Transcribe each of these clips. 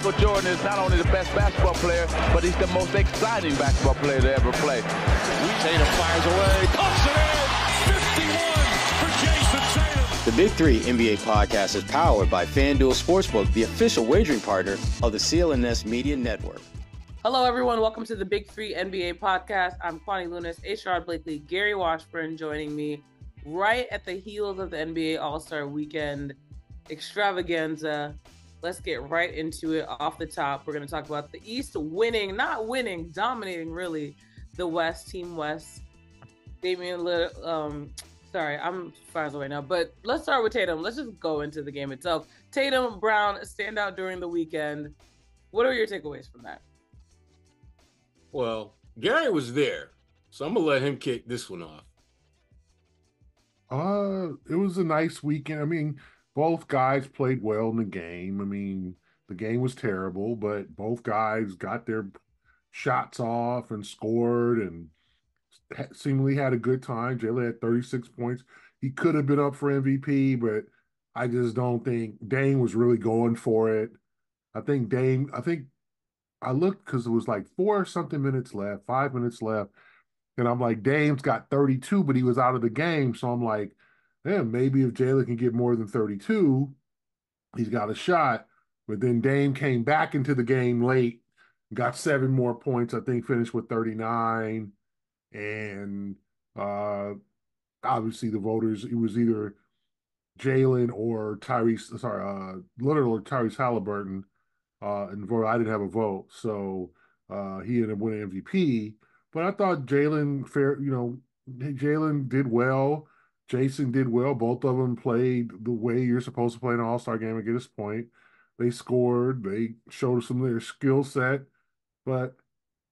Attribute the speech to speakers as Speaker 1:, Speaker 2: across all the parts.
Speaker 1: Michael Jordan is not only the best basketball player, but he's the most exciting basketball player to ever play.
Speaker 2: Tatum fires away, pumps it in, 51 for Jason Tatum.
Speaker 3: The Big Three NBA podcast is powered by FanDuel Sportsbook, the official wagering partner of the CLNS Media Network.
Speaker 4: Hello, everyone. Welcome to the Big Three NBA podcast. I'm Kwani Lunis, Sherrod Blakely, Gary Washburn joining me right at the heels of the NBA All-Star Weekend extravaganza. Let's get right into it off the top. We're going to talk about the East dominating really the West, Team West. Damian Lillard, sorry, I'm far away now, but let's start with Tatum. Let's just go into the game itself. Tatum, Brown, standout during the weekend. What are your takeaways from that?
Speaker 5: Well, Gary was there, so I'm going to let him kick this one off.
Speaker 6: It was a nice weekend. I mean, both guys played well in the game. I mean, the game was terrible, but both guys got their shots off and scored and seemingly had a good time. Jaylen had 36 points. He could have been up for MVP, but I just don't think Dame was really going for it. I think I looked because it was like 5 minutes left. And I'm like, Dame's got 32, but he was out of the game. So I'm like, man, maybe if Jaylen can get more than 32, he's got a shot. But then Dame came back into the game late, got 7 more points, I think finished with 39. And obviously the voters, it was either Jaylen or Lillard or Tyrese Halliburton. And vote, I didn't have a vote. So he ended up winning MVP. But I thought Jaylen did well. Jason did well. Both of them played the way you're supposed to play in an All-Star game and get his point. They scored. They showed some of their skill set. But,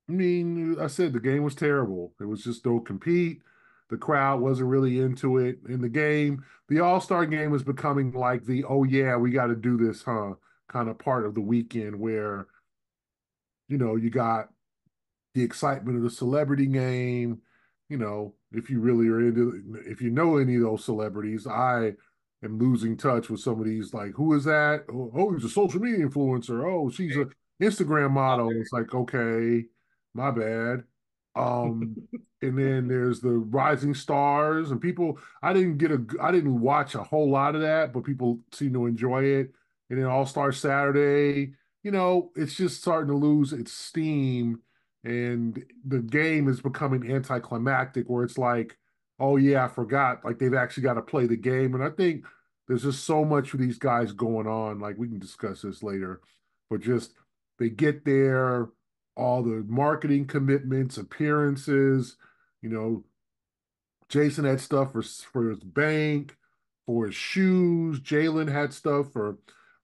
Speaker 6: I mean, I said the game was terrible. It was just don't compete. The crowd wasn't really into it. In the game, the All-Star game is becoming like the, oh, yeah, we got to do this, kind of part of the weekend where, you got the excitement of the celebrity game. If you really are if you know any of those celebrities, I am losing touch with some of these, like, who is that? Oh, he's a social media influencer. Oh, she's an Instagram model. It's like, okay, my bad. And then there's the rising stars and people. I didn't watch a whole lot of that, but people seem to enjoy it. And then All-Star Saturday, it's just starting to lose its steam. And the game is becoming anticlimactic where it's like, oh, yeah, I forgot. Like, they've actually got to play the game. And I think there's just so much for these guys going on. Like, we can discuss this later. But just they get there, all the marketing commitments, appearances. Jason had stuff for his bank, for his shoes. Jaylen had stuff for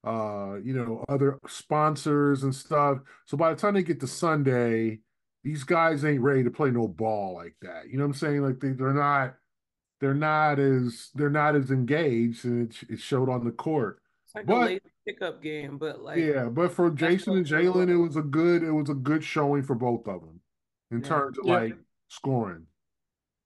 Speaker 6: other sponsors and stuff. So by the time they get to Sunday, these guys ain't ready to play no ball like that. You know what I'm saying? Like they're not as engaged, and it showed on the court.
Speaker 4: It's like a late pickup game, but like,
Speaker 6: yeah. But for Jason and Jaylen, it was a good showing for both of them in terms of like scoring.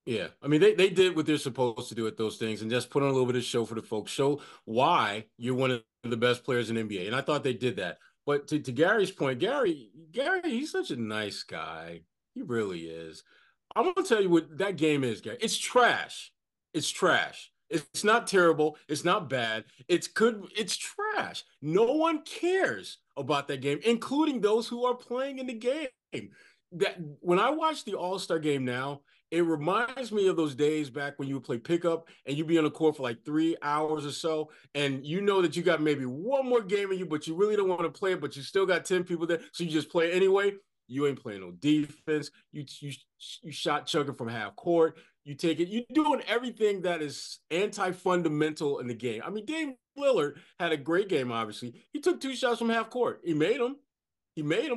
Speaker 5: Yeah, I mean, they did what they're supposed to do at those things and just put on a little bit of show for the folks, show why you're one of the best players in NBA. And I thought they did that. But to Gary's point, Gary, he's such a nice guy. He really is. I want to tell you what that game is, Gary. It's trash. It's trash. It's not terrible. It's not bad. It's good. It's trash. No one cares about that game, including those who are playing in the game. That when I watch the All-Star game now, it reminds me of those days back when you would play pickup and you'd be on the court for like 3 hours or so, and you know that you got maybe one more game in you, but you really don't want to play it, but you still got 10 people there, so you just play anyway. You ain't playing no defense. You shot chugging from half court. You take it. You're doing everything that is anti-fundamental in the game. I mean, Dame Lillard had a great game, obviously. He took 2 shots from half court. He made them,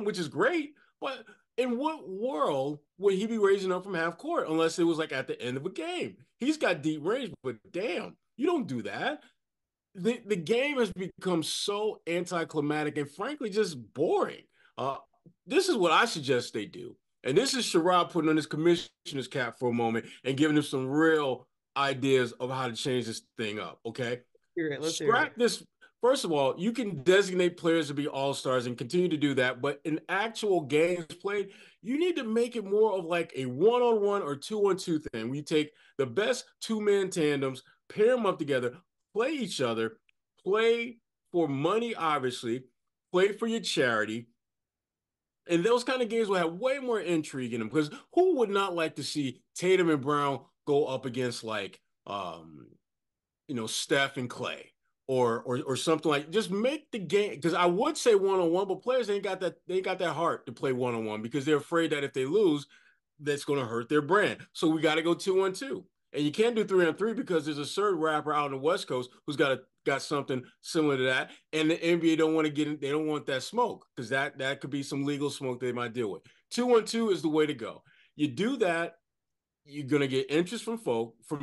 Speaker 5: which is great, but in what world would he be raising up from half court unless it was like at the end of a game? He's got deep range, but damn, you don't do that. The game has become so anticlimactic and frankly just boring. This is what I suggest they do. And this is Sherrod putting on his commissioner's cap for a moment and giving him some real ideas of how to change this thing up, okay?
Speaker 4: Let's
Speaker 5: Scrap this. First of all, you can designate players to be all-stars and continue to do that, but in actual games played, you need to make it more of like a one-on-one or two-on-two thing. We take the best two-man tandems, pair them up together, play each other, play for money, obviously, play for your charity. And those kind of games will have way more intrigue in them, because who would not like to see Tatum and Brown go up against like, Steph and Clay? Or something like, just make the game, because I would say one-on-one, but players ain't got that heart to play one-on-one, because they're afraid that if they lose, that's going to hurt their brand. So we got to go 2-on-2, and you can't do 3-on-3 because there's a third rapper out on the West Coast who's got something similar to that, and the NBA don't want to get in, they don't want that smoke, because that could be some legal smoke they might deal with. 2-on-2 is the way to go. You do that, you're going to get interest from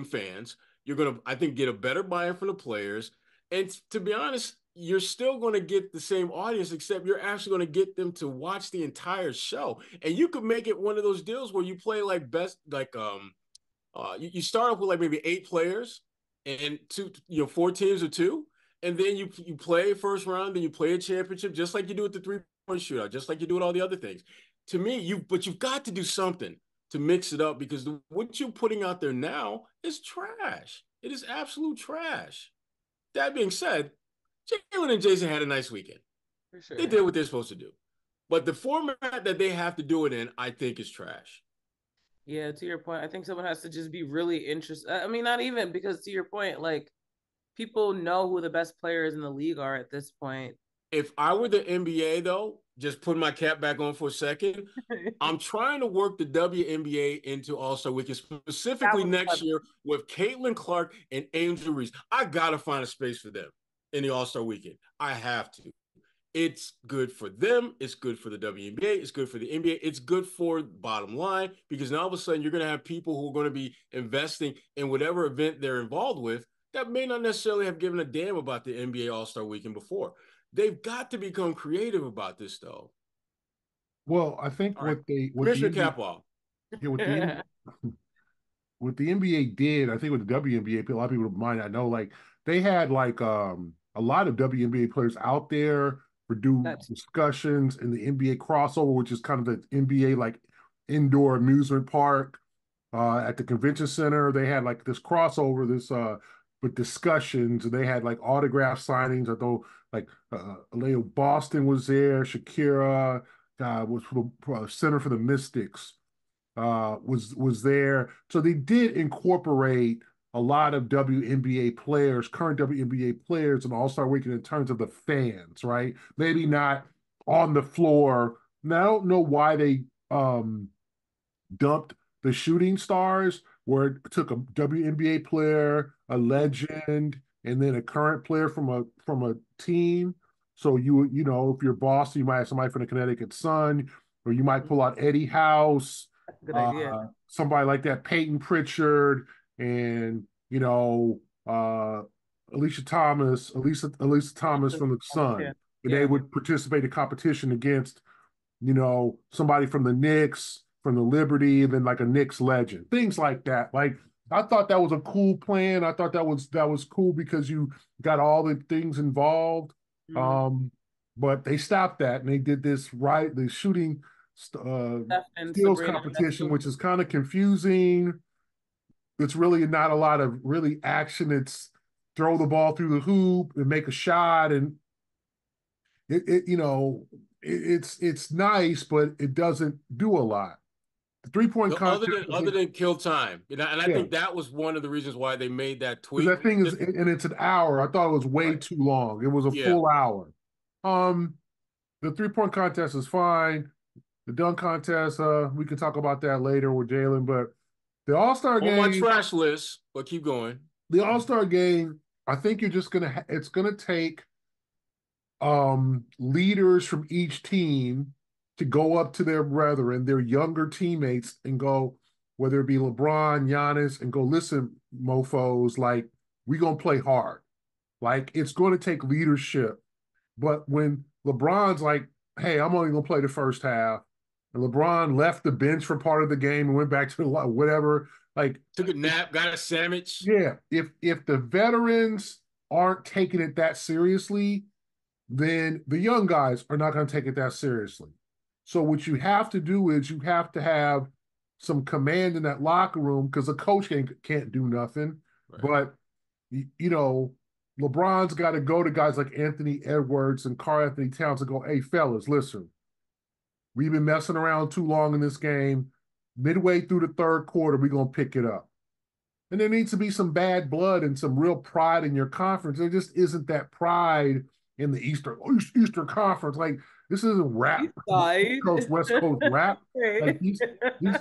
Speaker 5: fans. You're going to, I think, get a better buy-in from the players. And to be honest, you're still going to get the same audience, except you're actually going to get them to watch the entire show. And you could make it one of those deals where you play like you start off with like maybe 8 players and 4 teams of 2, and then you play first round, then you play a championship, just like you do with the 3-point shootout, just like you do with all the other things. To me, you've got to do something to mix it up, because what you're putting out there now is trash. It is absolute trash. That being said, Jaylen and Jason had a nice weekend.
Speaker 4: For sure.
Speaker 5: They did what they're supposed to do. But the format that they have to do it in, I think, is trash.
Speaker 4: Yeah, to your point, I think someone has to just be really interested. I mean, not even, because to your point, like, people know who the best players in the league are at this point.
Speaker 5: If I were the NBA, though, just put my cap back on for a second, I'm trying to work the WNBA into All-Star Weekend, specifically next year with Caitlin Clark and Angel Reese. I got to find a space for them in the All-Star Weekend. I have to. It's good for them. It's good for the WNBA. It's good for the NBA. It's good for bottom line, because now all of a sudden you're going to have people who are going to be investing in whatever event they're involved with that may not necessarily have given a damn about the NBA All-Star Weekend before. They've got to become creative about this, though.
Speaker 6: Well, I think
Speaker 5: cap off.
Speaker 6: Yeah, what the NBA did, I think with the WNBA, a lot of people might not know, like they had like a lot of WNBA players out there for discussions in the NBA crossover, which is kind of the NBA like indoor amusement park at the convention center. They had like this crossover, with discussions, and they had like autograph signings. I thought like Leo Boston was there, Shakira was for the Center for the Mystics was there. So they did incorporate a lot of WNBA players, current WNBA players, in All-Star Weekend in terms of the fans, right? Maybe not on the floor. Now, I don't know why they dumped the shooting stars, where it took a WNBA player, a legend, and then a current player from a team. So if you're Boston, you might have somebody from the Connecticut Sun, or you might pull out Eddie House,
Speaker 4: good idea.
Speaker 6: somebody like that, Peyton Pritchard, and Alicia Thomas from the Sun.
Speaker 4: Yeah.
Speaker 6: And they would participate in competition against, somebody from the Knicks, from the Liberty, and then like a Knicks legend, things like that. Like, I thought that was a cool plan. I thought that was cool because you got all the things involved.
Speaker 4: Mm-hmm.
Speaker 6: But they stopped that, and they did the shooting skills competition, which is kind of confusing. It's really not a lot of really action. It's throw the ball through the hoop and make a shot, and it's nice, but it doesn't do a lot. The 3-point contest,
Speaker 5: other than kill time, and I think that was one of the reasons why they made that tweak.
Speaker 6: That thing is, and it's an hour. I thought it was way too long. It was a full hour. The 3-point contest is fine. The dunk contest, we can talk about that later with Jaylen. But the All-Star game
Speaker 5: on my trash list. But keep going.
Speaker 6: The All-Star game, I think you're just gonna. It's gonna take leaders from each team to go up to their brethren, their younger teammates, and go, whether it be LeBron, Giannis, and go, listen, mofos, like, we gonna play hard. Like, it's going to take leadership. But when LeBron's like, hey, I'm only gonna play the first half, and LeBron left the bench for part of the game and went back to whatever, like,
Speaker 5: took a nap, got a sandwich.
Speaker 6: Yeah, if the veterans aren't taking it that seriously, then the young guys are not going to take it that seriously. So what you have to do is you have to have some command in that locker room, because a coach can't do nothing. Right. But, you know, LeBron's got to go to guys like Anthony Edwards and Karl-Anthony Towns and go, hey, fellas, listen, we've been messing around too long in this game. Midway through the third quarter, we're going to pick it up. And there needs to be some bad blood and some real pride in your conference. There just isn't that pride in the Eastern Conference. Like, this isn't rap, West Coast rap. Like, these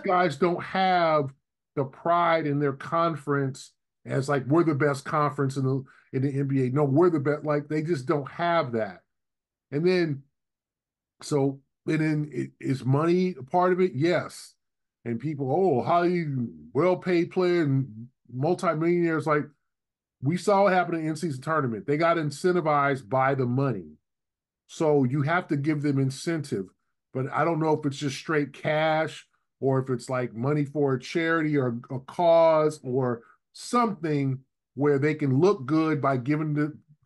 Speaker 6: guys don't have the pride in their conference as like, we're the best conference in the NBA. No, we're the best. Like, they just don't have that. And then, is money a part of it? Yes. And people, how you well-paid player and multimillionaires, like, we saw what happened in the in-season tournament. They got incentivized by the money. So you have to give them incentive. But I don't know if it's just straight cash or if it's like money for a charity or a cause or something where they can look good by giving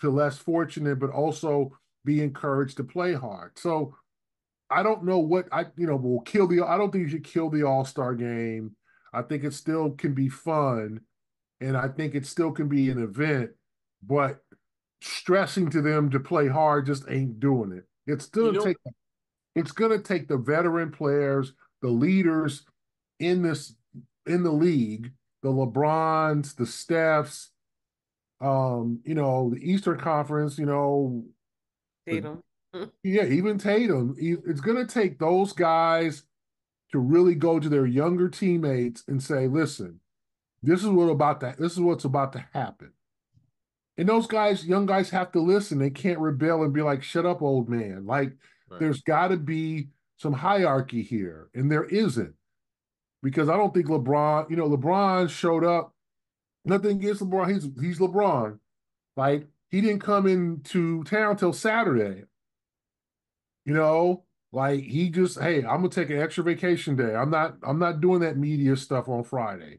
Speaker 6: to less fortunate, but also be encouraged to play hard. So I don't know what will kill I don't think you should kill the All-Star game. I think it still can be fun, and I think it still can be an event, but stressing to them to play hard just ain't doing it. It's going to take the veteran players, the leaders in the league, the LeBrons, the Stephs, the Eastern Conference,
Speaker 4: Tatum.
Speaker 6: Yeah, even Tatum. It's going to take those guys to really go to their younger teammates and say, listen, this is what's about to happen. And those guys, young guys, have to listen. They can't rebel and be like, shut up, old man. Like, right. There's got to be some hierarchy here. And there isn't. Because I don't think LeBron showed up. Nothing against LeBron. He's LeBron. Like, he didn't come into town till Saturday. Like, he just, hey, I'm gonna take an extra vacation day. I'm not doing that media stuff on Friday.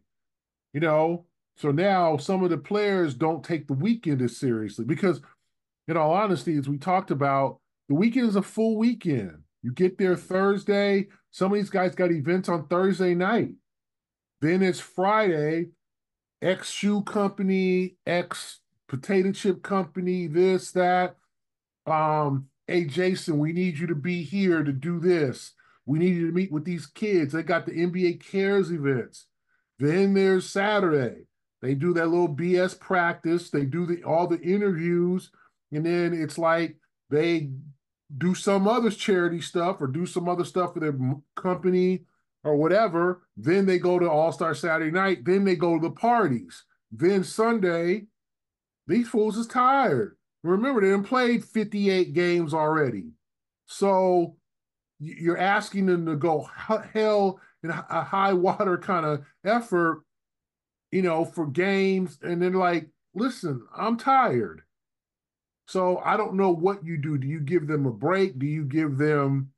Speaker 6: So now some of the players don't take the weekend as seriously because, in all honesty, as we talked about, the weekend is a full weekend. You get there Thursday. Some of these guys got events on Thursday night. Then it's Friday, X shoe company, X potato chip company, this, that. Hey, Jason, we need you to be here to do this. We need you to meet with these kids. They got the NBA Cares events. Then there's Saturday. They do that little BS practice. They do all the interviews. And then it's like they do some other charity stuff or do some other stuff for their company or whatever. Then they go to All-Star Saturday night. Then they go to the parties. Then Sunday, these fools is tired. Remember, they done played 58 games already. So you're asking them to go hell in a high water kind of effort, for games. And they're like, listen, I'm tired. So I don't know what you do. Do you give them a break? Do you give them,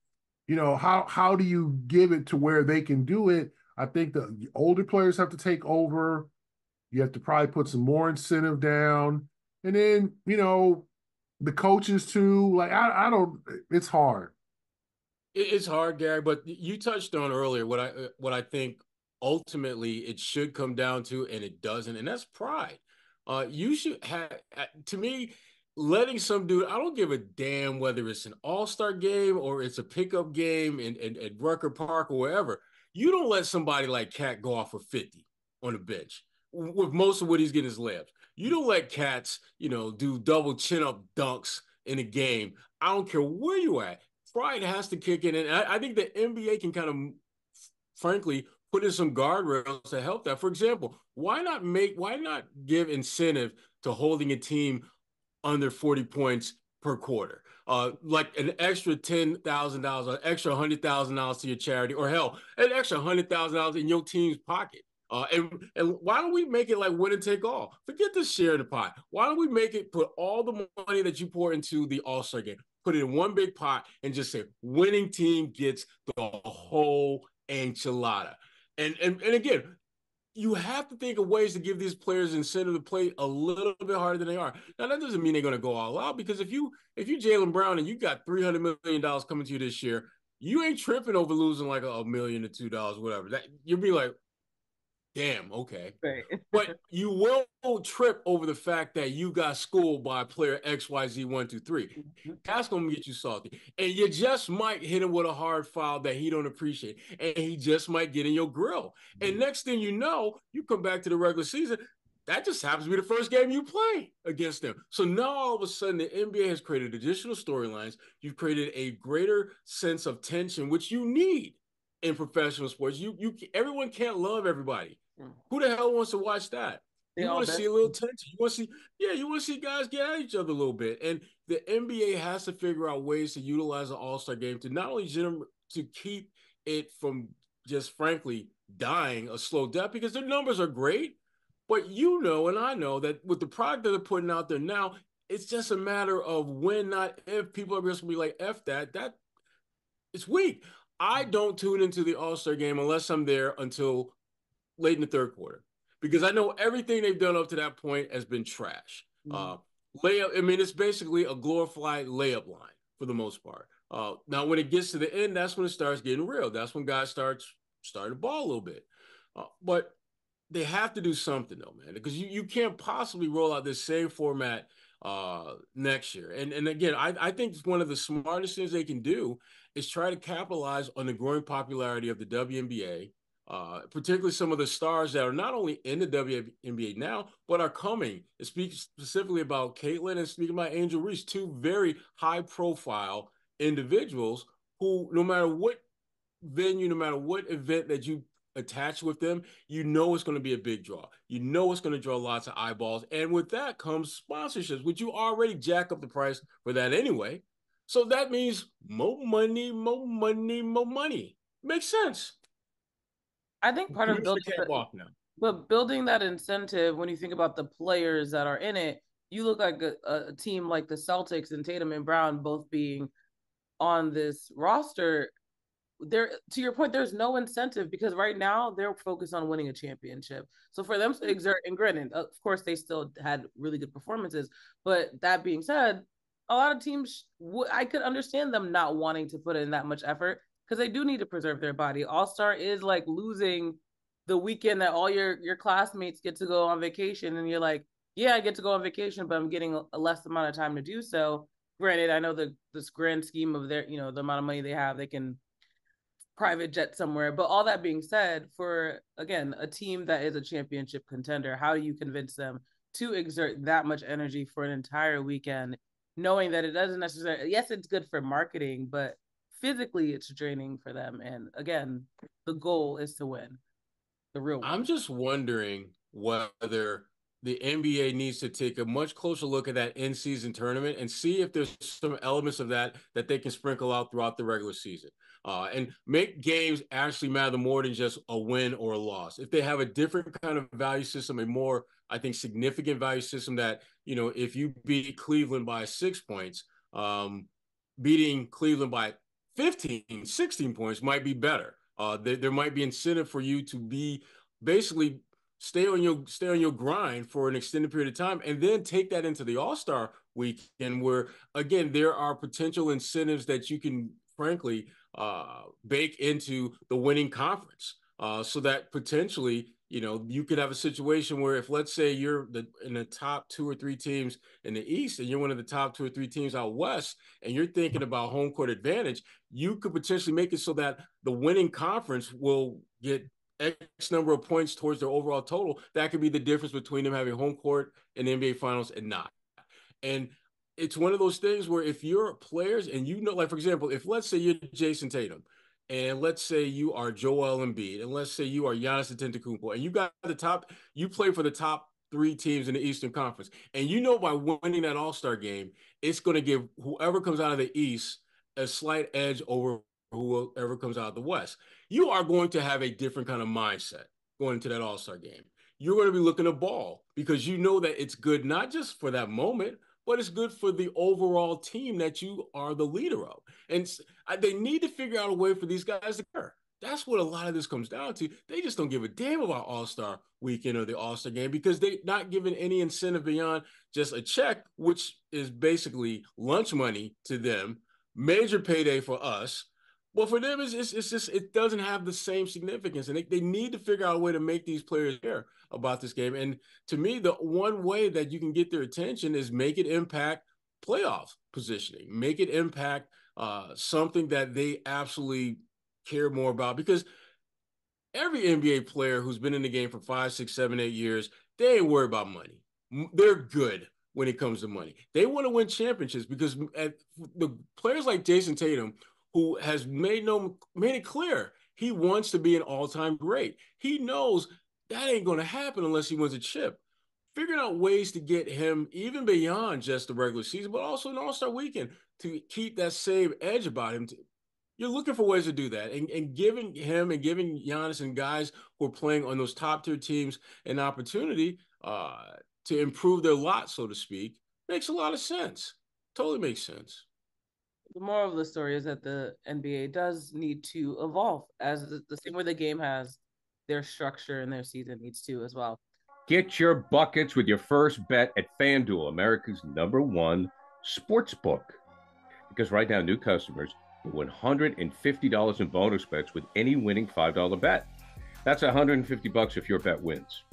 Speaker 6: how do you give it to where they can do it? I think the older players have to take over. You have to probably put some more incentive down. And then, the coaches too, like, I don't, it's hard.
Speaker 5: It's hard, Gary, but you touched on earlier what I think ultimately it should come down to, and it doesn't, and that's pride. You should have, to me, letting some dude, I don't give a damn whether it's an all-star game or it's a pickup game at Rucker Park or wherever. You don't let somebody like Cat go off for 50 on the bench with most of what he's getting his layups. You don't let cats, do double chin-up dunks in a game. I don't care where you at. Pride has to kick in. And I think the NBA can kind of, frankly, put in some guardrails to help that. For example, why not give incentive to holding a team under 40 points per quarter? Like an extra $10,000, an extra $100,000 to your charity, or hell, an extra $100,000 in your team's pocket. And why don't we make it like win and take all? Forget the share of the pie. Why don't we put all the money that you pour into the All-Star game, put it in one big pot and just say winning team gets the whole enchilada. And again, you have to think of ways to give these players incentive to play a little bit harder than they are. Now, that doesn't mean they're going to go all out, because if you Jaylen Brown and you got $300 million coming to you this year, you ain't tripping over losing like $1 million to $2, whatever. That you'll be like, damn, okay.
Speaker 4: Right.
Speaker 5: But you will trip over the fact that you got schooled by player XYZ123. That's going to get you salty. And you just might hit him with a hard foul that he don't appreciate. And he just might get in your grill. And next thing you know, you come back to the regular season, that just happens to be the first game you play against them. So now all of a sudden the NBA has created additional storylines. You've created a greater sense of tension, which you need in professional sports. Everyone can't love everybody. Who the hell wants to watch that? You want to see a little tension. You want to see guys get at each other a little bit. And the NBA has to figure out ways to utilize an all-star game to not only to keep it from just frankly dying a slow death, because their numbers are great. But you know, and I know that with the product that they're putting out there now, it's just a matter of when, not if. People are just going to be like, F that. It's weak. I don't tune into the all-star game unless I'm there until late in the third quarter, because I know everything they've done up to that point has been trash. Layup, I mean, it's basically a glorified layup line for the most part. Now, when it gets to the end, that's when it starts getting real. That's when guys starting to ball a little bit. But they have to do something, though, man, because you can't possibly roll out this same format next year. And again, I think one of the smartest things they can do is try to capitalize on the growing popularity of the WNBA, particularly some of the stars that are not only in the WNBA now, but are coming. It speaks specifically about Caitlin and speaking about Angel Reese, two very high-profile individuals who, no matter what venue, no matter what event that you attach with them, you know it's going to be a big draw. You know it's going to draw lots of eyeballs. And with that comes sponsorships, which you already jack up the price for that anyway. So that means more money, more money, more money. Makes sense.
Speaker 4: I think part of building that incentive, when you think about the players that are in it, you look like a team like the Celtics and Tatum and Brown both being on this roster. There, to your point, there's no incentive because right now they're focused on winning a championship. So for them to exert, and granted, of course, they still had really good performances. But that being said, a lot of teams, I could understand them not wanting to put in that much effort because they do need to preserve their body. All-Star is like losing the weekend that all your classmates get to go on vacation, and you're like, yeah, I get to go on vacation, but I'm getting a less amount of time to do so. Granted, I know this grand scheme of their, the amount of money they have, they can private jet somewhere. But all that being said, for, again, a team that is a championship contender, how do you convince them to exert that much energy for an entire weekend, knowing that it doesn't necessarily, yes, it's good for marketing, but physically it's draining for them. And again, the goal is to win the real one.
Speaker 5: I'm just wondering whether the NBA needs to take a much closer look at that in-season tournament and see if there's some elements of that they can sprinkle out throughout the regular season. And make games actually matter more than just a win or a loss. If they have a different kind of value system, a more, I think, significant value system that, if you beat Cleveland by 6 points, beating Cleveland by 15, 16 points might be better. There might be incentive for you to be basically stay on your grind for an extended period of time, and then take that into the All-Star weekend where, again, there are potential incentives that you can, frankly, bake into the winning conference, so that potentially, you could have a situation where if, let's say, you're in the top 2 or 3 teams in the East and you're one of the top 2 or 3 teams out West, and you're thinking about home court advantage, you could potentially make it so that the winning conference will get X number of points towards their overall total. That could be the difference between them having home court in the NBA Finals and not. And it's one of those things where if you're players and like, for example, if let's say you're Jason Tatum and let's say you are Joel Embiid and let's say you are Giannis Antetokounmpo and you play for the top 3 teams in the Eastern Conference, and by winning that All-Star game, it's going to give whoever comes out of the East a slight edge over whoever comes out of the West. You are going to have a different kind of mindset going into that All-Star game. You're going to be looking to ball because you know that it's good not just for that moment, but it's good for the overall team that you are the leader of. And they need to figure out a way for these guys to care. That's what a lot of this comes down to. They just don't give a damn about All-Star weekend or the All-Star game because they're not given any incentive beyond just a check, which is basically lunch money to them, major payday for us. But for them, it's just it doesn't have the same significance. And they need to figure out a way to make these players care about this game. And to me, the one way that you can get their attention is make it impact playoff positioning, make it impact something that they absolutely care more about, because every NBA player who's been in the game for 5, 6, 7, 8 years, they ain't worried about money. They're good when it comes to money. They want to win championships because the players like Jason Tatum, who has made it clear he wants to be an all-time great. He knows that ain't going to happen unless he wins a chip. Figuring out ways to get him even beyond just the regular season, but also an All-Star weekend to keep that same edge about him. You're looking for ways to do that, and giving him and giving Giannis and guys who are playing on those top-tier teams an opportunity to improve their lot, so to speak, makes a lot of sense. Totally makes sense.
Speaker 4: The moral of the story is that the NBA does need to evolve, as the same way the game has their structure and their season needs to as well.
Speaker 7: Get your buckets with your first bet at FanDuel, America's #1 sportsbook. Because right now, new customers get $150 in bonus bets with any winning $5 bet. That's $150 if your bet wins.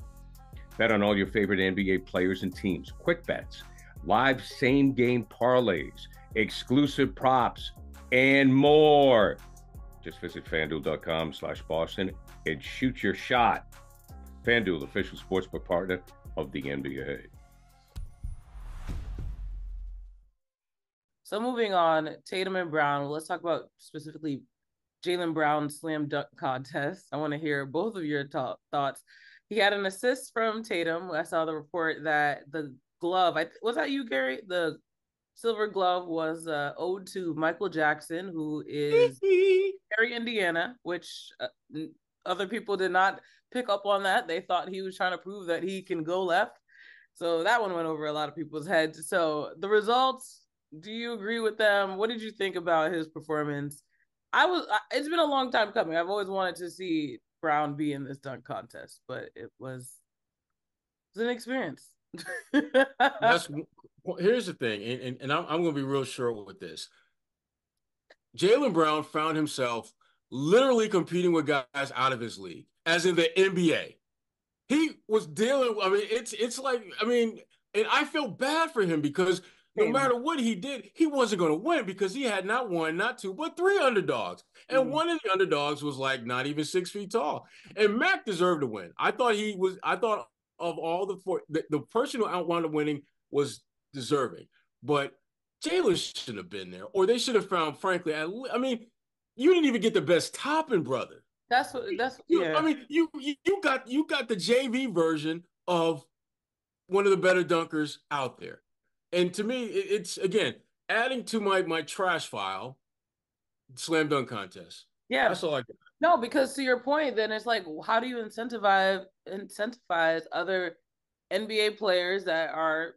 Speaker 7: Bet on all your favorite NBA players and teams, quick bets, live same-game parlays, exclusive props, and more. Just visit FanDuel.com/Boston and shoot your shot. FanDuel, official sportsbook partner of the NBA.
Speaker 4: So moving on, Tatum and Brown. Let's talk about specifically Jaylen Brown's slam dunk contest. I want to hear both of your thoughts. He had an assist from Tatum. I saw the report that the glove, was that you, Gary? The silver glove was owed to Michael Jackson, who is Gary, Indiana, which other people did not pick up on that. They thought he was trying to prove that he can go left. So that one went over a lot of people's heads. So the results, do you agree with them? What did you think about his performance? It's been a long time coming. I've always wanted to see Brown be in this dunk contest, but it was an experience.
Speaker 5: Here's the thing, and I'm going to be real short with this. Jaylen Brown found himself literally competing with guys out of his league, as in the NBA. He was dealing, it's like, and I felt bad for him because no matter what he did, he wasn't going to win because he had not one, not two, but 3 underdogs. And one of the underdogs was like not even 6 feet tall. And Mac deserved to win. I thought of all the person who wound up winning was deserving. But Jaylen shouldn't have been there, or they should have found, frankly, you didn't even get the best topping brother. You got the JV version of one of the better dunkers out there. And to me, it's, again, adding to my trash file, slam dunk contest.
Speaker 4: Yeah.
Speaker 5: That's all I got.
Speaker 4: No, because to your point, then it's like, how do you incentivize other NBA players that are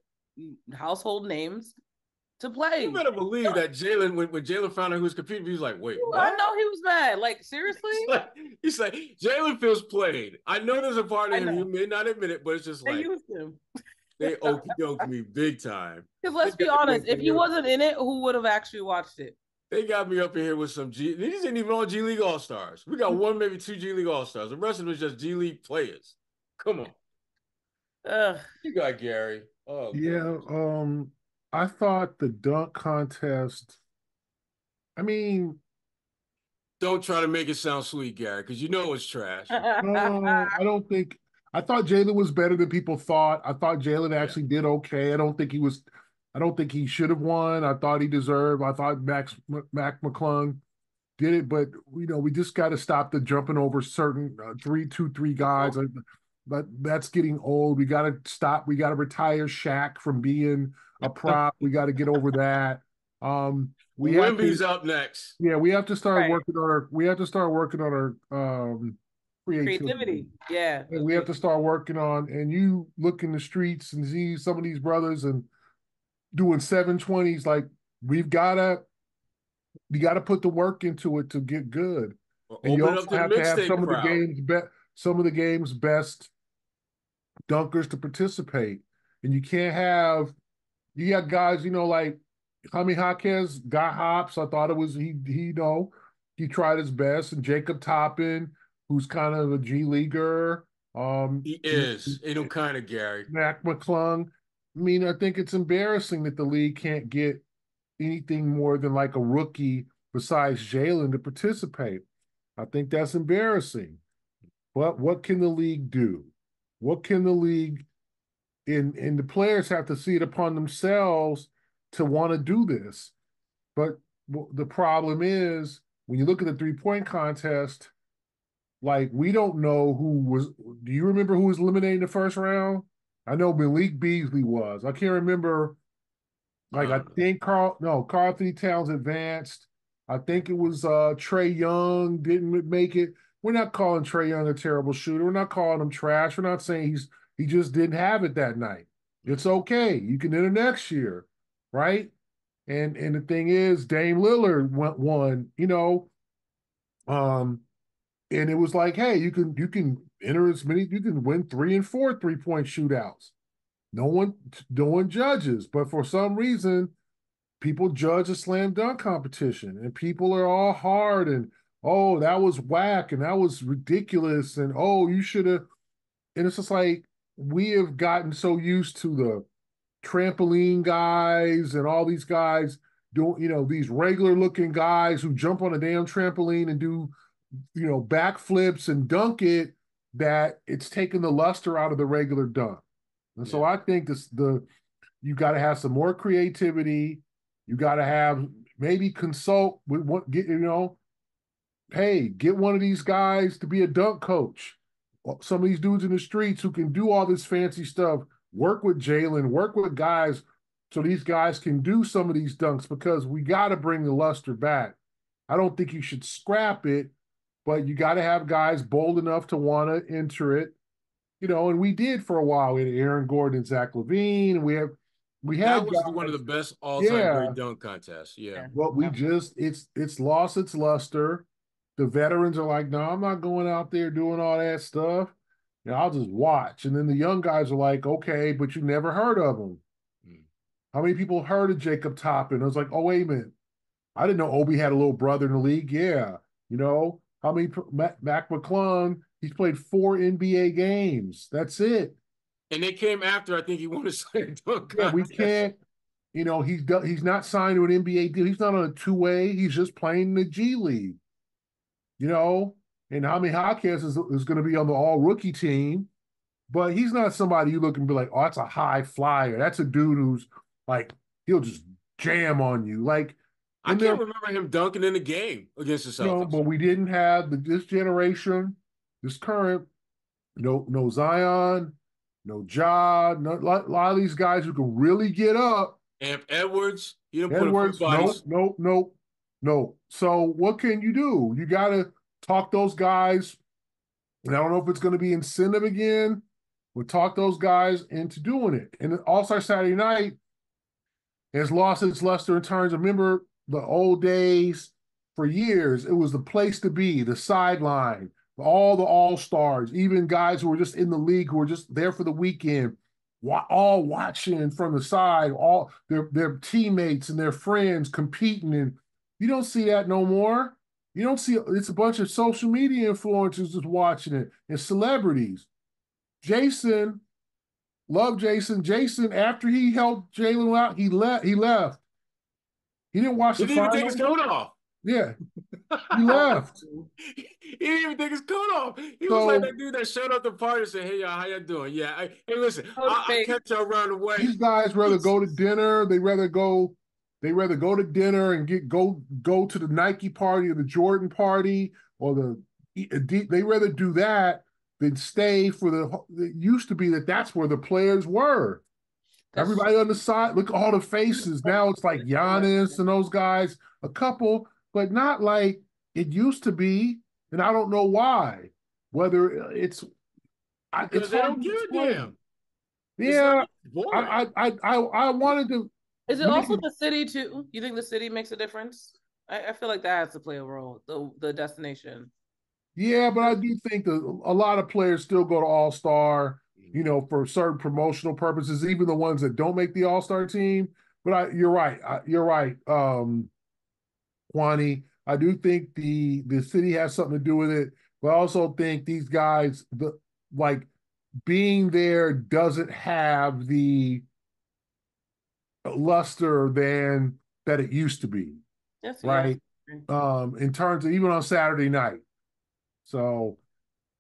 Speaker 4: household names to play?
Speaker 5: You better believe that Jaylen, when Jaylen found out who was competing, he was like, wait, what?
Speaker 4: I know he was mad. Like, seriously?
Speaker 5: He's like, Jaylen feels played. I know there's a part of him, you may not admit it, but it's just like,
Speaker 4: they used him.
Speaker 5: They okey-doked me big time.
Speaker 4: Because let's be honest, if he wasn't in it, who would have actually watched it?
Speaker 5: They got me up in here with some these ain't even all G League All-Stars. We got one, maybe 2 G League All-Stars. The rest of them is just G League players. Come on. You got Gary. Oh,
Speaker 6: yeah. God. I thought the dunk contest,
Speaker 5: don't try to make it sound sweet, Gary, because you know it's trash.
Speaker 6: I don't think. I thought Jaylen was better than people thought. I thought Jaylen actually did okay. I don't think he should have won. I thought he deserved. I thought Mac McClung did it, but we just got to stop the jumping over certain 3 guys. But that's getting old. We got to stop. We got to retire Shaq from being a prop. We got to get over that.
Speaker 5: Wemby's up next.
Speaker 6: Yeah, we have to start working on our creativity.
Speaker 4: Yeah.
Speaker 6: And we have to start working on, and you look in the streets and see some of these brothers and doing 720s. Like, we got to put the work into it to get good.
Speaker 5: Or
Speaker 6: And you
Speaker 5: open it
Speaker 6: also
Speaker 5: up to the
Speaker 6: have to have
Speaker 5: mid-state crowd.
Speaker 6: some of the game's best dunkers to participate. And you got guys, like Jaime Jaquez got hops. I thought it was he tried his best, and Jacob Toppin, who's kind of a G leaguer.
Speaker 5: He is. Ain't no kind of Gary.
Speaker 6: Mac McClung. I mean, I think it's embarrassing that the league can't get anything more than like a rookie besides Jaylen to participate. I think that's embarrassing. But what can the league do? What can the league and the players have to see it upon themselves to want to do this? But the problem is when you look at the 3-point contest, like we don't know who was. Do you remember who was eliminated in the first round? I know Malik Beasley was. I can't remember. Like I think Carl Anthony Towns advanced. I think it was Trae Young didn't make it. We're not calling Trae Young a terrible shooter. We're not calling him trash. We're not saying he just didn't have it that night. It's okay. You can enter next year, right? And the thing is, Dame Lillard won, and it was like, hey, you can enter as many, you can win 3 and 4 3-point shootouts. No one judges, but for some reason, people judge a slam dunk competition, and people are all hard and oh, that was whack and that was ridiculous, and oh, you should have. And it's just like we have gotten so used to the trampoline guys and all these guys doing, these regular looking guys who jump on a damn trampoline and do, backflips and dunk it, that it's taken the luster out of the regular dunk. And so I think you got to have some more creativity. You got to have maybe consult with get one of these guys to be a dunk coach. Some of these dudes in the streets who can do all this fancy stuff, work with Jaylen, work with guys so these guys can do some of these dunks, because we got to bring the luster back. I don't think you should scrap it, but you got to have guys bold enough to want to enter it. And we did for a while. We had Aaron Gordon and Zach LaVine, and we had
Speaker 5: that was
Speaker 6: guys,
Speaker 5: one of the best all-time great dunk contests. Yeah.
Speaker 6: But it's lost its luster. The veterans are like, no, I'm not going out there doing all that stuff. I'll just watch. And then the young guys are like, okay, but you never heard of them. How many people heard of Jacob Toppin? I was like, oh, wait a minute. I didn't know Obi had a little brother in the league. Yeah. How many Mac McClung, he's played 4 NBA games. That's it.
Speaker 5: And they came after, I think he won a slam dunk contest.
Speaker 6: Yeah, we can't, he's not signed to an NBA deal. He's not on a 2-way. He's just playing in the G League. And Jaime Jaquez is going to be on the all-rookie team, but he's not somebody you look and be like, oh, that's a high flyer. That's a dude who's like, he'll just jam on you. Like,
Speaker 5: I can't remember him dunking in the game against the Celtics.
Speaker 6: But we didn't have this generation, this current, no Zion, no Ja, a lot of these guys who can really get up.
Speaker 5: Amp Edwards,
Speaker 6: no. So what can you do? You got to talk those guys, and I don't know if it's going to be incentive again, but talk those guys into doing it. And All-Star Saturday Night has lost its luster in terms of, remember the old days, for years, it was the place to be, the sideline, all the All-Stars, even guys who were just in the league, who were just there for the weekend, all watching from the side, all their teammates and their friends competing. And you don't see that no more. You don't see, it's a bunch of social media influencers just watching it, and celebrities. Jason, love Jason. Jason, after he helped Jaylen out, he left. He didn't watch the
Speaker 5: finals. He didn't even take his coat off.
Speaker 6: Yeah. He left.
Speaker 5: He didn't even take his coat off. He was like that dude that showed up to the party and said, hey, y'all, how y'all doing? Yeah. Hey, listen, I kept y'all around the way.
Speaker 6: These guys rather go to dinner. They rather go to dinner and go to the Nike party or the Jordan party, or they rather do that than stay for it used to be that's where the players were. Everybody on the side, look at all the faces. Now it's like Giannis and those guys, a couple, but not like it used to be. And I don't know why. Whether it's
Speaker 5: because they don't give a damn.
Speaker 6: Yeah, I wanted to.
Speaker 4: Is it also the city too? You think the city makes a difference? I feel like that has to play a role. The destination.
Speaker 6: Yeah, but I do think that a lot of players still go to All-Star, for certain promotional purposes, even the ones that don't make the All-Star team. But you're right. You're right, Kwani. I do think the city has something to do with it, but I also think these guys, like being there doesn't have the luster than that it used to be,
Speaker 4: Yes,
Speaker 6: right? In terms of even on Saturday night. So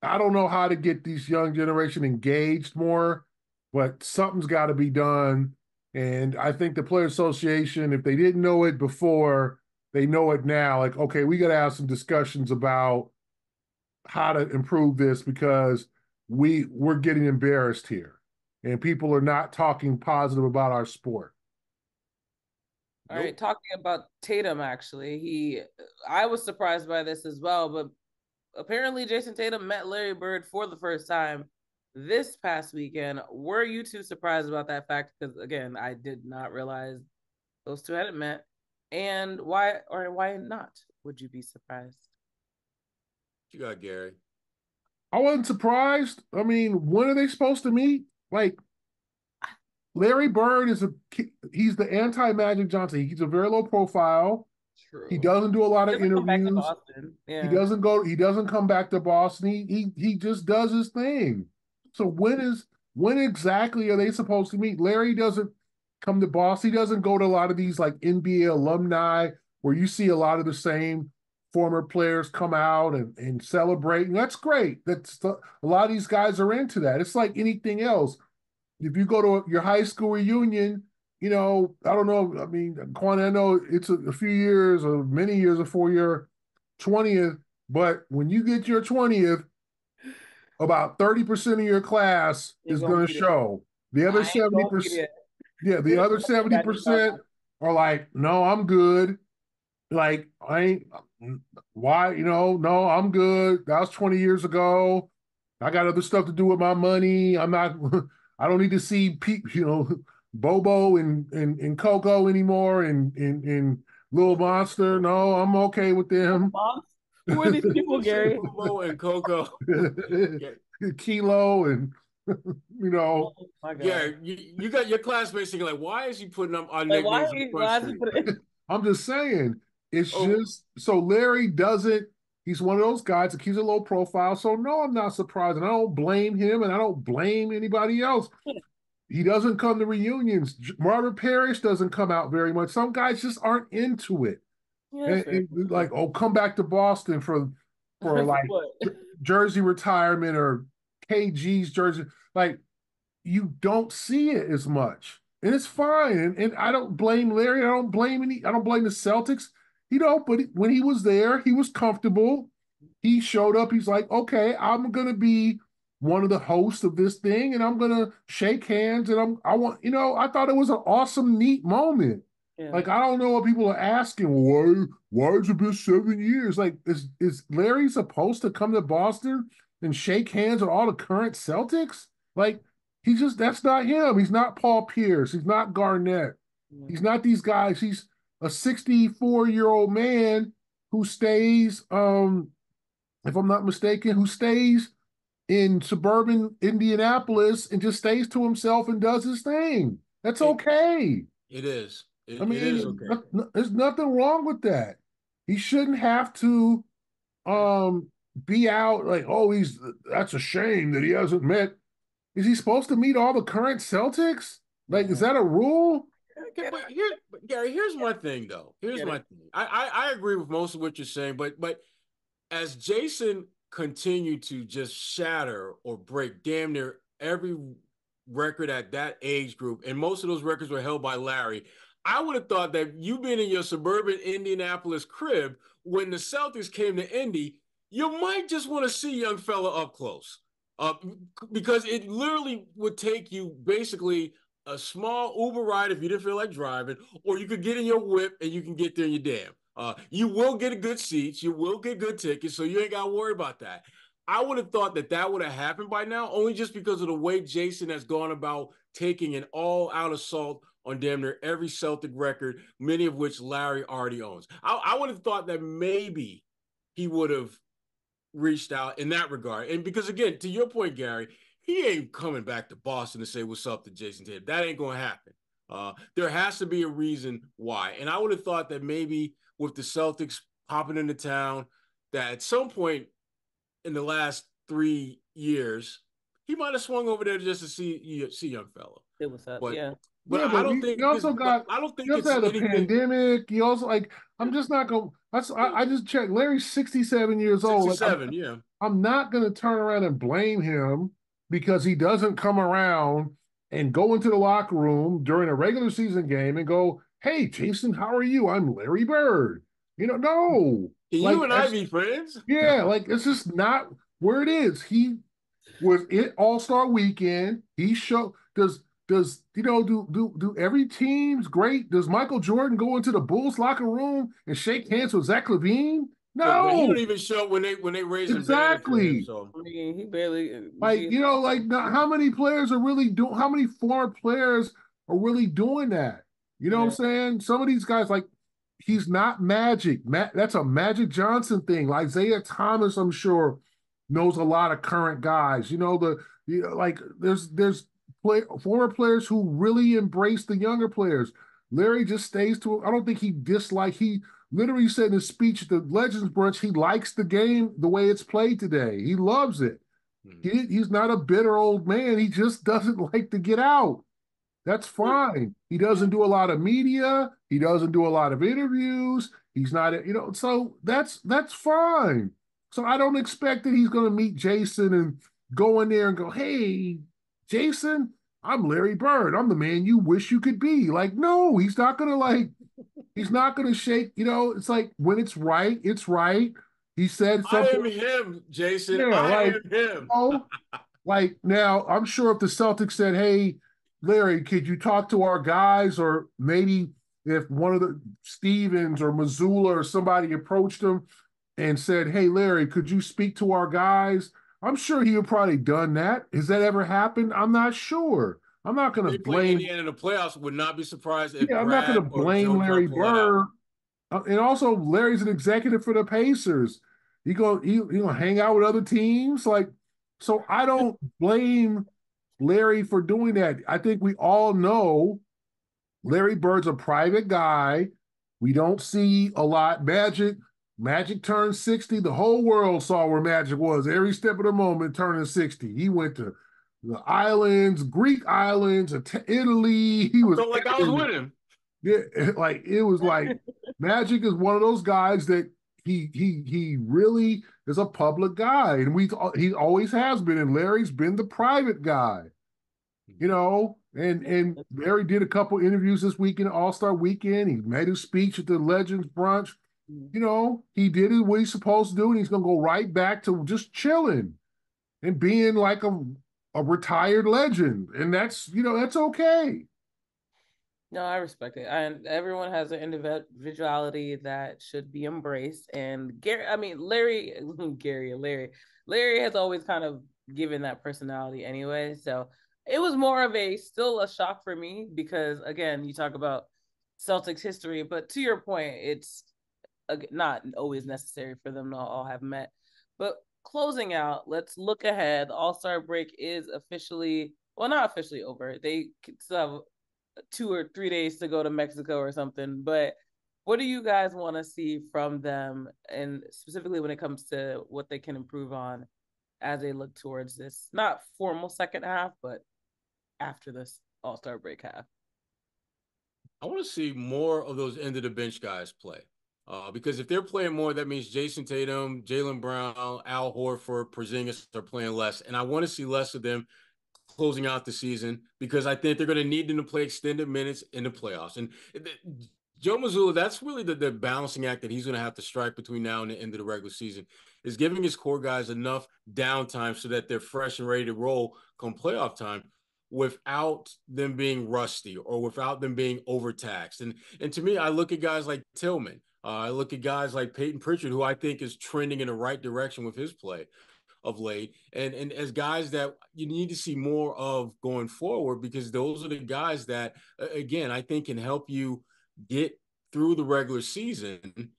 Speaker 6: I don't know how to get these young generation engaged more, but something's got to be done. And I think the Player Association, if they didn't know it before, they know it now. Like, okay, we got to have some discussions about how to improve this because we're getting embarrassed here, and people are not talking positive about our sport.
Speaker 4: All right, talking about Tatum, actually, I was surprised by this as well, but apparently Jason Tatum met Larry Bird for the first time this past weekend. Were you too surprised about that fact? Because again, I did not realize those two hadn't met. And why not? Would you be surprised?
Speaker 5: You got Gary.
Speaker 6: I wasn't surprised. I mean, when are they supposed to meet? Like, Larry Bird he's the anti-Magic Johnson. He's a very low profile.
Speaker 4: True.
Speaker 6: He doesn't do a lot of interviews.
Speaker 4: Yeah.
Speaker 6: He doesn't come back to Boston. He just does his thing. So when exactly are they supposed to meet? Larry doesn't come to Boston. He doesn't go to a lot of these like NBA alumni where you see a lot of the same former players come out and celebrate. And that's great. A lot of these guys are into that. It's like anything else. If you go to your high school reunion, I don't know. I mean, Kwani, I know it's a few years or many years before your 20th, but when you get your 20th, about 30% of your class is going to show. The other 70%, the other 70% are like, no, I'm good. Like, I ain't, why, no, I'm good. That was 20 years ago. I got other stuff to do with my money. I'm not, I don't need to see Bobo and Coco anymore and Little Monster. No, I'm okay with them.
Speaker 4: Who are these people, Gary?
Speaker 5: Bobo and Coco.
Speaker 6: Kilo and
Speaker 5: Oh yeah, you got your classmates thinking like, why is he putting up our nicknames in Front Street?
Speaker 6: I'm just saying, it's just so Larry doesn't. He's one of those guys that keeps a low profile. So no, I'm not surprised, and I don't blame him, and I don't blame anybody else. He doesn't come to reunions. Marvin Parrish doesn't come out very much. Some guys just aren't into it. And like, come back to Boston for like jersey retirement or KG's jersey. Like, you don't see it as much. And it's fine. And I don't blame Larry. I don't blame the Celtics. But when he was there, he was comfortable. He showed up. He's like, okay, I'm gonna be one of the hosts of this thing, and I'm gonna shake hands. And I thought it was an awesome, neat moment. Yeah. Like, I don't know what people are asking. Why has it been 7 years? Like, is Larry supposed to come to Boston and shake hands with all the current Celtics? Like, that's not him. He's not Paul Pierce. He's not Garnett. Yeah. He's not these guys. He's a 64-year-old man who stays, if I'm not mistaken, who stays in suburban Indianapolis and just stays to himself and does his thing. That's okay.
Speaker 5: It is.
Speaker 6: It is okay. There's nothing wrong with that. He shouldn't have to be out like, that's a shame that he hasn't met. Is he supposed to meet all the current Celtics? Like, is that a rule?
Speaker 5: But Gary, here's my thing, though. Here's my thing. I agree with most of what you're saying, but as Jason continued to just shatter or break damn near every record at that age group, and most of those records were held by Larry, I would have thought that you being in your suburban Indianapolis crib when the Celtics came to Indy, you might just want to see young fella up close. Because it literally would take you basically a small Uber ride if you didn't feel like driving, or you could get in your whip and you can get there in your damn. You will get a good seats. You will get good tickets, so you ain't got to worry about that. I would have thought that would have happened by now, only just because of the way Jason has gone about taking an all-out assault on damn near every Celtic record, many of which Larry already owns. I would have thought that maybe he would have reached out in that regard. And because, again, to your point, Gary, he ain't coming back to Boston to say what's up to Jason Tatum. That ain't going to happen. There has to be a reason why. And I would have thought that maybe with the Celtics popping into town, that at some point in the last 3 years, he might have swung over there just to see young fellow.
Speaker 4: It was up,
Speaker 5: but,
Speaker 4: yeah.
Speaker 5: But
Speaker 6: yeah,
Speaker 5: I don't think
Speaker 6: you also got.
Speaker 5: I don't think
Speaker 6: You also had a
Speaker 5: anything.
Speaker 6: pandemic. You also like. I'm just not going. I just checked. Larry's 67 years old.
Speaker 5: 67,
Speaker 6: like,
Speaker 5: yeah.
Speaker 6: I'm not going to turn around and blame him because he doesn't come around and go into the locker room during a regular season game and go, "Hey, Jason, how are you? I'm Larry Bird." No.
Speaker 5: Can
Speaker 6: Like,
Speaker 5: you and I be friends?
Speaker 6: yeah, like it's just not where it is. He was it All-Star weekend. He showed does do every team's great? Does Michael Jordan go into the Bulls locker room and shake hands with Zach LaVine?
Speaker 5: But he
Speaker 6: No,
Speaker 5: don't even show when they raise him
Speaker 6: exactly.
Speaker 5: So
Speaker 4: I mean, he barely
Speaker 6: how many players are really doing? How many former players are really doing that? You know what I'm saying? Some of these guys, like, he's not Magic. That's a Magic Johnson thing. Like Isaiah Thomas, I'm sure, knows a lot of current guys. There's former players who really embrace the younger players. Larry just stays to. I don't think he dislikes. He literally said in his speech at the Legends Brunch, he likes the game the way it's played today. He loves it. He's not a bitter old man. He just doesn't like to get out. That's fine. He doesn't do a lot of media. He doesn't do a lot of interviews. He's not, so that's fine. So I don't expect that he's going to meet Jason and go in there and go, "Hey, Jason, I'm Larry Bird. I'm the man you wish you could be." Like, no, he's not going to he's not going to shake, it's like when it's right, it's right. He said something.
Speaker 5: I am him, Jason.
Speaker 6: Yeah,
Speaker 5: I am him.
Speaker 6: Like now, I'm sure if the Celtics said, "Hey, Larry, could you talk to our guys?" Or maybe if one of the Stevens or Missoula or somebody approached him and said, "Hey, Larry, could you speak to our guys?" I'm sure he would probably done that. Has that ever happened? I'm not sure. I'm not going to blame
Speaker 5: Indiana in the playoffs. Would not be surprised if
Speaker 6: I'm not going
Speaker 5: Brad
Speaker 6: to
Speaker 5: or
Speaker 6: blame
Speaker 5: Joe
Speaker 6: Larry
Speaker 5: pull that out.
Speaker 6: Bird. And also, Larry's an executive for the Pacers. He gonna hang out with other teams, so I don't blame Larry for doing that. I think we all know Larry Bird's a private guy. We don't see a lot. Magic turned 60. The whole world saw where Magic was every step of the moment turning 60. He went to the islands, Greek islands, Italy. He was
Speaker 5: Felt like I was with him.
Speaker 6: Yeah, like it was like Magic is one of those guys that he really is a public guy, and he always has been. And Larry's been the private guy, And Larry did a couple interviews this weekend, All-Star Weekend. He made a speech at the Legends Brunch. He did what he's supposed to do, and he's gonna go right back to just chilling and being like a retired legend, and that's okay.
Speaker 4: No, I respect it. And everyone has an individuality that should be embraced. And Larry has always kind of given that personality anyway. So it was more of still a shock for me because, again, you talk about Celtics history, but to your point, it's not always necessary for them to all have met. But closing out, let's look ahead. The All-Star break is not officially over. They still have 2 or 3 days to go to Mexico or something, but what do you guys want to see from them, and specifically when it comes to what they can improve on as they look towards this not formal second half, but after this All-Star break half?
Speaker 5: I want to see more of those end of the bench guys play, because if they're playing more, that means Jason Tatum, Jaylen Brown, Al Horford, Porzingis are playing less, and I want to see less of them closing out the season because I think they're going to need them to play extended minutes in the playoffs. And Joe Mazzulla, that's really the balancing act that he's going to have to strike between now and the end of the regular season, is giving his core guys enough downtime so that they're fresh and ready to roll come playoff time without them being rusty or without them being overtaxed. And to me, I look at guys like Tillman. I look at guys like Peyton Pritchard, who I think is trending in the right direction with his play of late, and as guys that you need to see more of going forward, because those are the guys that, again, I think can help you get through the regular season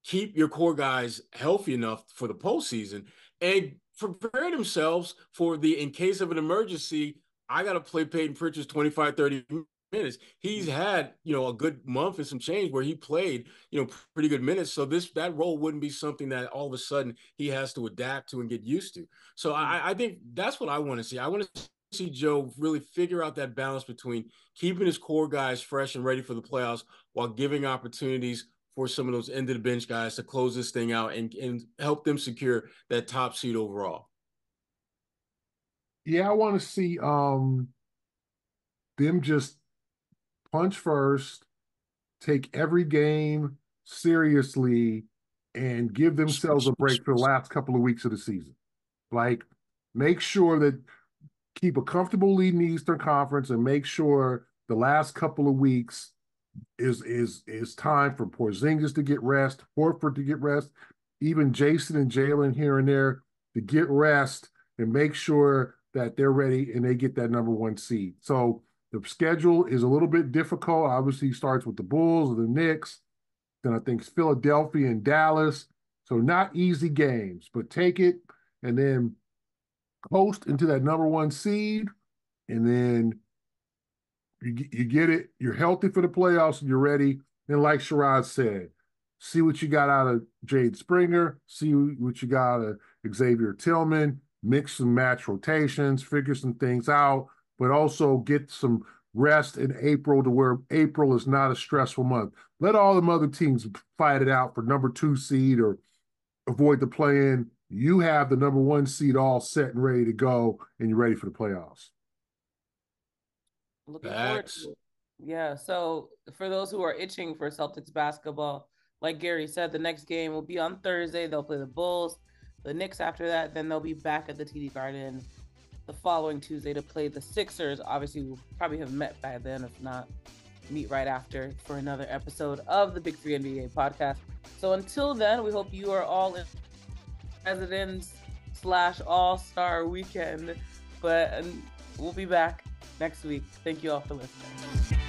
Speaker 5: keep your core guys healthy enough for the postseason and prepare themselves for in case of an emergency, I got to play Peyton Pritchard's 25, 30 minutes. He's had, a good month and some change where he played, pretty good minutes. So that role wouldn't be something that all of a sudden he has to adapt to and get used to. So I think that's what I want to see. I want to see Joe really figure out that balance between keeping his core guys fresh and ready for the playoffs while giving opportunities for some of those end of the bench guys to close this thing out and help them secure that top seed overall.
Speaker 6: Yeah, I want to see them just punch first, take every game seriously, and give themselves a break for the last couple of weeks of the season. Like, make sure that keep a comfortable lead in the Eastern Conference and make sure the last couple of weeks is time for Porzingis to get rest, Horford to get rest, even Jason and Jaylen here and there to get rest and make sure that they're ready and they get that number 1 seed. So the schedule is a little bit difficult. Obviously, it starts with the Bulls or the Knicks. Then I think it's Philadelphia and Dallas. So not easy games, but take it and then coast into that number 1 seed, and then you get it. You're healthy for the playoffs and you're ready. And like Sherrod said, see what you got out of Jade Springer, see what you got out of Xavier Tillman, mix and match rotations, figure some things out, but also get some rest in April to where April is not a stressful month. Let all the other teams fight it out for number 2 seed or avoid the play-in. You have the number 1 seed all set and ready to go, and you're ready for the playoffs.
Speaker 4: Looking forward to it. Yeah, so for those who are itching for Celtics basketball, like Gary said, the next game will be on Thursday. They'll play the Bulls. The Knicks after that, then they'll be back at the TD Garden the following Tuesday to play the Sixers. Obviously, we'll probably have met by then. If not, meet right after for another episode of the Big 3 NBA podcast. So until then, we hope you are all in Presidents/All-Star weekend. But we'll be back next week. Thank you all for listening.